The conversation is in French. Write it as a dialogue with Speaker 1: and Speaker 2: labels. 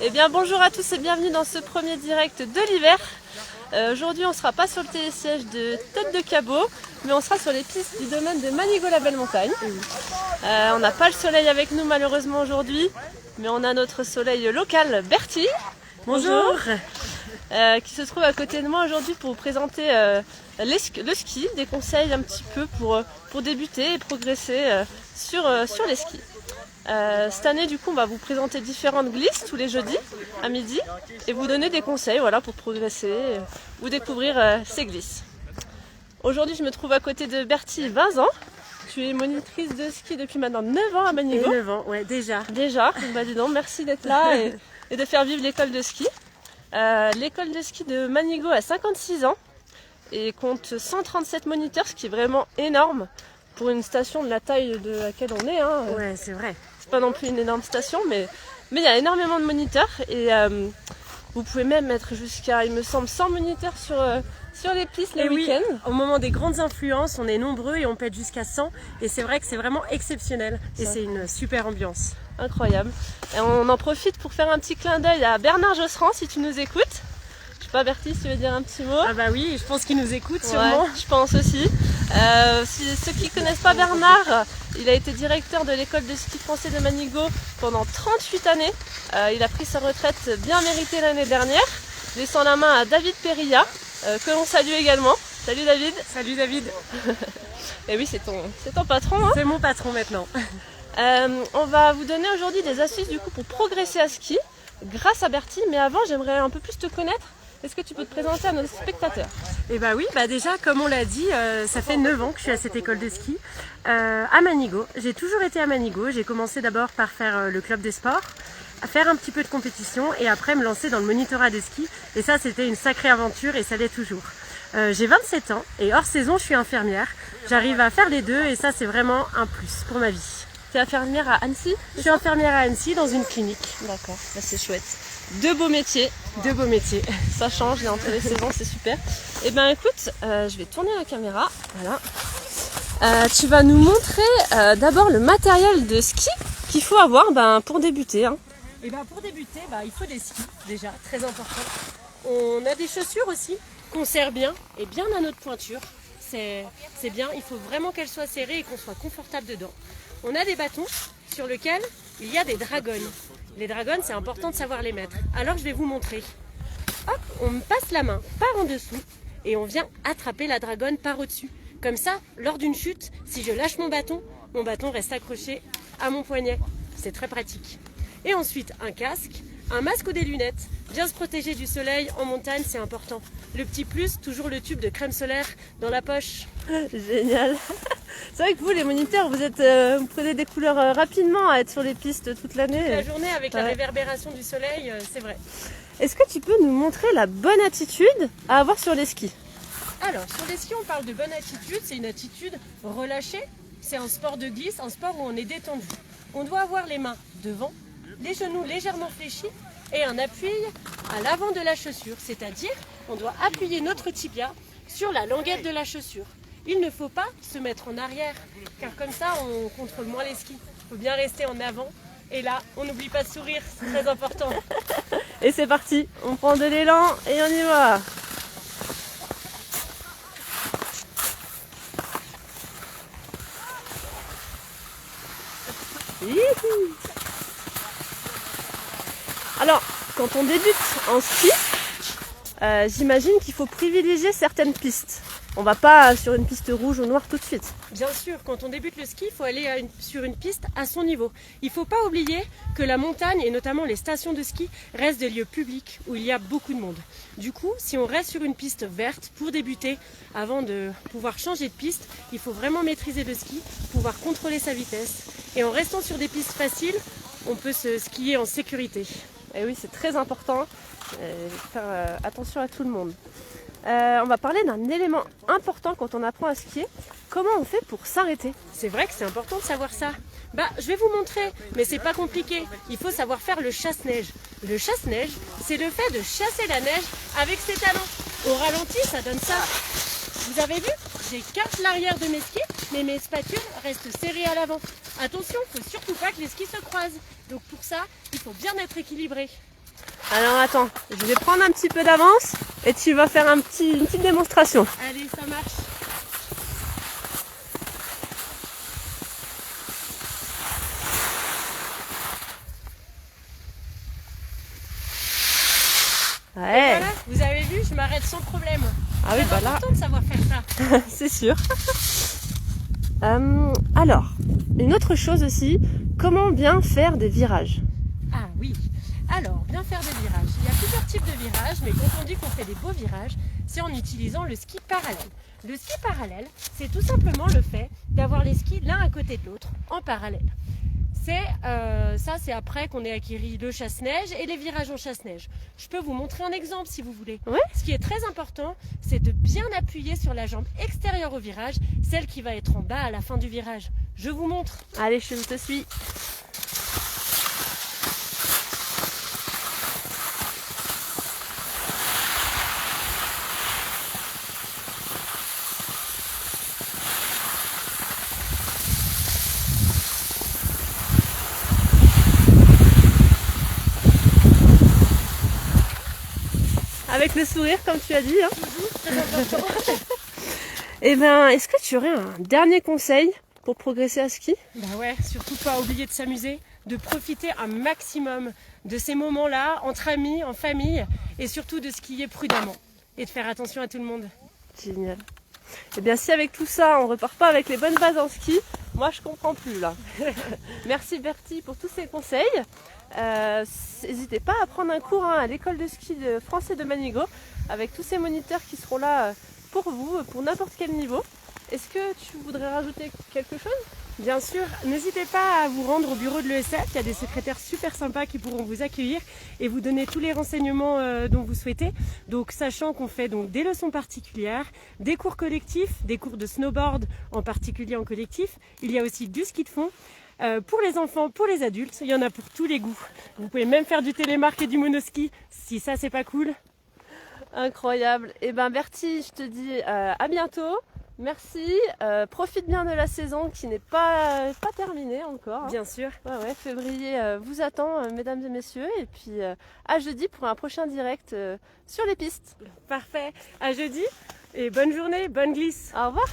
Speaker 1: Eh bien bonjour à tous et bienvenue dans ce premier direct de l'hiver. Aujourd'hui on ne sera pas sur le télésiège de Tête de Cabot, mais on sera sur les pistes du domaine de Manigot-la-Belle-Montagne. On n'a pas le soleil avec nous malheureusement aujourd'hui, mais on a notre soleil local, Bertie.
Speaker 2: Bonjour.
Speaker 1: Qui se trouve à côté de moi aujourd'hui pour vous présenter le ski, des conseils un petit peu pour débuter et progresser sur les skis. Cette année, du coup, on va vous présenter différentes glisses tous les jeudis à midi et vous donner des conseils pour progresser ou découvrir ces glisses. Aujourd'hui, je me trouve à côté de Bertie, 20 ans. Tu es monitrice de ski depuis maintenant 9 ans à Manigot.
Speaker 2: 9 ans, ouais, déjà.
Speaker 1: Déjà, bah dis donc, merci d'être là et de faire vivre l'école de ski. L'école de ski de Manigot a 56 ans et compte 137 moniteurs, ce qui est vraiment énorme pour une station de la taille de laquelle on est.
Speaker 2: Ouais, c'est vrai.
Speaker 1: C'est pas non plus une énorme station, mais il y a énormément de moniteurs et vous pouvez même mettre jusqu'à, il me semble, 100 moniteurs sur les pistes les week-ends.
Speaker 2: Oui, au moment des grandes influences, on est nombreux et on peut être jusqu'à 100 et c'est vrai que c'est vraiment exceptionnel et c'est une super ambiance.
Speaker 1: Incroyable. Et on en profite pour faire un petit clin d'œil à Bernard Josserand si tu nous écoutes. Je sais pas Bertie si tu veux dire un petit mot.
Speaker 2: Ah bah oui, je pense qu'il nous écoute sûrement.
Speaker 1: Ouais, je pense aussi. Ceux qui ne connaissent pas Bernard, il a été directeur de l'école de ski français de Manigot pendant 38 années. Il a pris sa retraite bien méritée l'année dernière, laissant la main à David Perilla, que l'on salue également. Salut David.
Speaker 2: Salut David.
Speaker 1: Et oui, c'est ton patron.
Speaker 2: C'est mon patron maintenant.
Speaker 1: On va vous donner aujourd'hui des astuces du coup pour progresser à ski grâce à Bertie. Mais avant, j'aimerais un peu plus te connaître. Est-ce que tu peux te présenter à nos spectateurs?
Speaker 2: Eh bah oui, déjà comme on l'a dit, ça fait 9 ans que je suis à cette école de ski à Manigot. J'ai toujours été à Manigot. J'ai commencé d'abord par faire le club des sports, à faire un petit peu de compétition et après me lancer dans le monitorat de ski. Et ça, c'était une sacrée aventure et ça l'est toujours. J'ai 27 ans et hors saison, je suis infirmière. J'arrive à faire les deux et ça, c'est vraiment un plus pour ma vie.
Speaker 1: Tu es infirmière à Annecy?
Speaker 2: Je suis infirmière à Annecy dans une clinique.
Speaker 1: D'accord, bah, c'est chouette. Deux beaux métiers.
Speaker 2: Deux beaux métiers.
Speaker 1: Ça change et entre les saisons, c'est super. Et ben écoute, je vais tourner la caméra. Voilà. Tu vas nous montrer d'abord le matériel de ski qu'il faut avoir pour débuter.
Speaker 2: Et pour débuter, il faut des skis déjà, très important. On a des chaussures aussi qu'on serre bien et bien à notre pointure. C'est bien, il faut vraiment qu'elles soient serrées et qu'on soit confortable dedans. On a des bâtons sur lesquels il y a des dragonnes. Les dragonnes, c'est important de savoir les mettre. Alors je vais vous montrer. Hop, on me passe la main par en dessous et on vient attraper la dragonne par au-dessus. Comme ça, lors d'une chute, si je lâche mon bâton reste accroché à mon poignet. C'est très pratique. Et ensuite, un casque, un masque ou des lunettes. Bien se protéger du soleil en montagne, c'est important. Le petit plus, toujours le tube de crème solaire dans la poche.
Speaker 1: Génial. C'est vrai que vous, les moniteurs, vous prenez des couleurs rapidement à être sur les pistes toute l'année.
Speaker 2: Toute la journée avec la réverbération du soleil, c'est vrai.
Speaker 1: Est-ce que tu peux nous montrer la bonne attitude à avoir sur les skis?
Speaker 2: Alors, sur les skis, on parle de bonne attitude. C'est une attitude relâchée. C'est un sport de glisse, un sport où on est détendu. On doit avoir les mains devant, les genoux légèrement fléchis et un appui à l'avant de la chaussure. C'est-à-dire, on doit appuyer notre tibia sur la languette de la chaussure. Il ne faut pas se mettre en arrière, car comme ça, on contrôle moins les skis. Il faut bien rester en avant. Et là, on n'oublie pas de sourire, c'est très important.
Speaker 1: Et c'est parti, on prend de l'élan et on y va. Alors, quand on débute en ski, j'imagine qu'il faut privilégier certaines pistes. On va pas sur une piste rouge ou noire tout de suite.
Speaker 2: Bien sûr, quand on débute le ski, il faut aller sur une piste à son niveau. Il ne faut pas oublier que la montagne, et notamment les stations de ski, restent des lieux publics où il y a beaucoup de monde. Du coup, si on reste sur une piste verte pour débuter, avant de pouvoir changer de piste, il faut vraiment maîtriser le ski, pouvoir contrôler sa vitesse. Et en restant sur des pistes faciles, on peut se skier en sécurité.
Speaker 1: Et oui, c'est très important. Faire attention à tout le monde. On va parler d'un élément important quand on apprend à skier. Comment on fait pour s'arrêter?
Speaker 2: C'est vrai que c'est important de savoir ça. Je vais vous montrer, mais c'est pas compliqué. Il faut savoir faire le chasse-neige. Le chasse-neige, c'est le fait de chasser la neige avec ses talons. Au ralenti, ça donne ça. Vous avez vu? J'écarte l'arrière de mes skis, mais mes spatules restent serrées à l'avant. Attention, il ne faut surtout pas que les skis se croisent. Donc pour ça, il faut bien être équilibré.
Speaker 1: Alors attends, je vais prendre un petit peu d'avance et tu vas faire une petite démonstration.
Speaker 2: Allez, ça marche.
Speaker 1: Ouais.
Speaker 2: Voilà, vous avez vu, je m'arrête sans problème.
Speaker 1: Ah oui, bah
Speaker 2: C'est
Speaker 1: là,
Speaker 2: important de savoir faire ça.
Speaker 1: c'est sûr. Alors, une autre chose aussi, comment bien faire des virages?
Speaker 2: Ah oui, alors bien faire des virages. Il y a plusieurs types de virages, mais quand on dit qu'on fait des beaux virages, c'est en utilisant le ski parallèle. Le ski parallèle, c'est tout simplement le fait d'avoir les skis l'un à côté de l'autre, en parallèle. C'est après qu'on ait acquis le chasse-neige et les virages en chasse-neige. Je peux vous montrer un exemple si vous voulez.
Speaker 1: Ouais.
Speaker 2: Ce qui est très important, c'est de bien appuyer sur la jambe extérieure au virage, celle qui va être en bas à la fin du virage. Je vous montre.
Speaker 1: Allez, je te suis. Avec le sourire, comme tu as dit. Hein.
Speaker 2: Très important.
Speaker 1: Eh ben, est-ce que tu aurais un dernier conseil pour progresser à ski?
Speaker 2: Bah ouais, surtout pas oublier de s'amuser, de profiter un maximum de ces moments-là, entre amis, en famille, et surtout de skier prudemment et de faire attention à tout le monde.
Speaker 1: Génial. Eh bien, si avec tout ça, on repart pas avec les bonnes bases en ski, moi je comprends plus là. Merci Bertie pour tous ces conseils. N'hésitez pas à prendre un cours à l'école de ski français de Manigo avec tous ces moniteurs qui seront là pour vous, pour n'importe quel niveau. Est-ce que tu voudrais rajouter quelque chose?
Speaker 2: Bien sûr, n'hésitez pas à vous rendre au bureau de l'ESF, il y a des secrétaires super sympas qui pourront vous accueillir et vous donner tous les renseignements dont vous souhaitez. Donc sachant qu'on fait donc des leçons particulières, des cours collectifs, des cours de snowboard en particulier en collectif, il y a aussi du ski de fond. Pour les enfants, pour les adultes, il y en a pour tous les goûts. Vous pouvez même faire du télémark et du monoski, si ça c'est pas cool.
Speaker 1: Incroyable. Et ben Bertie, je te dis à bientôt. Merci. Profite bien de la saison qui n'est pas terminée encore. Hein.
Speaker 2: Bien sûr.
Speaker 1: Ouais, février vous attend, mesdames et messieurs. Et puis à jeudi pour un prochain direct sur les pistes.
Speaker 2: Parfait. À jeudi et bonne journée, bonne glisse.
Speaker 1: Au revoir.